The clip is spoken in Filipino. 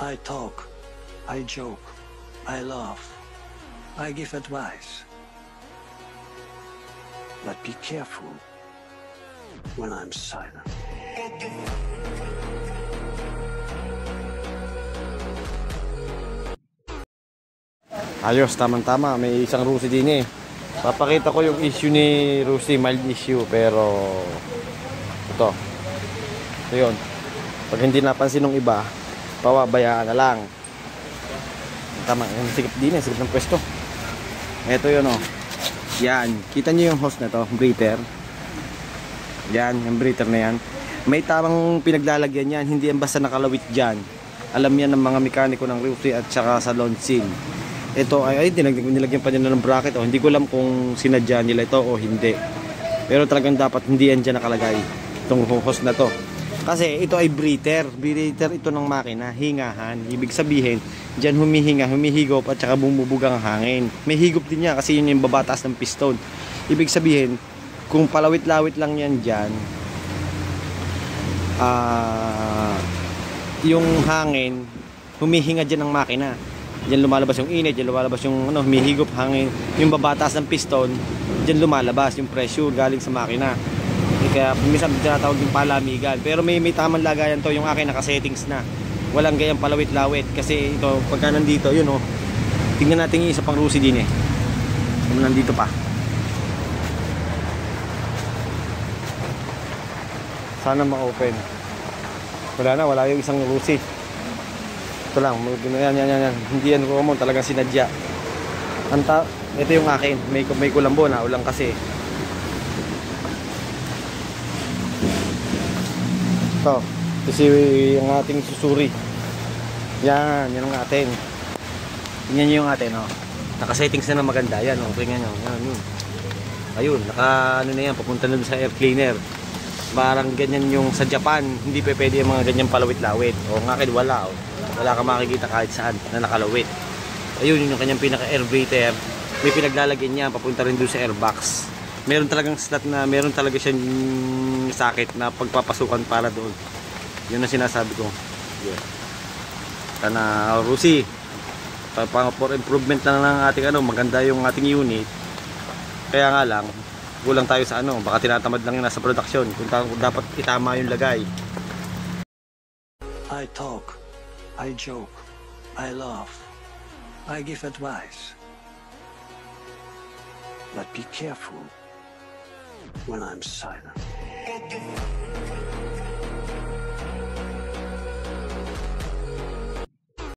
I talk, I joke, I laugh, I give advice. But be careful when I'm silent. Ayos, tamang-tama. May isang Rusi din eh. Papakita ko yung issue ni Rusi, mild issue. Pero ito yun. Pag hindi napansin ng iba, pawabayaan na lang. Tama, yung sikip din eh, sikip ng pwesto. Ito yun oh. Yan, kita nyo yung hose na to, breather. Yan, yung breather na yan. May tamang pinaglalagyan yan, hindi yan basta nakalawit dyan. Alam yan ng mga mekaniko ng Rusi at saka sa lawn seal. Ito ay nilagyan pa nila ng bracket. Hindi ko alam kung sinadya nila ito o hindi. Pero talagang dapat hindi yan dyan nakalagay. Itong hose na to. Kasi ito ay breather. Breather ito ng makina. Hingahan. Ibig sabihin, dyan humihinga, humihigop at saka bumubugang hangin. May higop din niya kasi yun yung babataas ng piston. Ibig sabihin, kung palawit-lawit lang yan dyan, yung hangin, humihinga dyan ng makina. Diyan lumalabas yung init, diyan lumalabas yung humihigop hangin, yung babataas ng piston, diyan lumalabas yung pressure galing sa makina. Kaya minsan tinatawag yung palamigan. Pero may tamang lagayan to, yung akin naka-settings na. Walang gayang palawit-lawit kasi ito pagka nandito, yun oh. Tingnan natin yung isa pang Rusi din eh. Kung nandito pa. Sana ma-open. Wala yung isang Rusi. Ito lang, yan. Hindi yan common, talagang sinadya. Ito yung akin, may kulambo na, ulang kasi. Ito, kasi yung ating susuri. Yan ang atin. Tingnan nyo yung atin, oh. Naka-settings na maganda, yan, oh. Tingnan nyo, yan. Ayun, na yan, papunta na sa air cleaner. Parang ganyan yung sa Japan, hindi pwede yung mga ganyang palawit-lawit. O ng akin, wala, oh. Wala ka makikita kahit saan na nakalawit. Ayun yung kanyang pinaka-air breather. May pinaglalagyan niya, papunta rin doon sa airbox. Meron talagang slot na, meron talaga siyang sakit na pagpapasukan para doon. Yun ang sinasabi ko. Yeah. Sana Rusi, for improvement na ng ating maganda yung ating unit. Kaya nga lang, kulang tayo sa baka tinatamad lang yung nasa production. Kung dapat itama yung lagay. I talk, I joke, I laugh, I give advice. But be careful when I'm silent.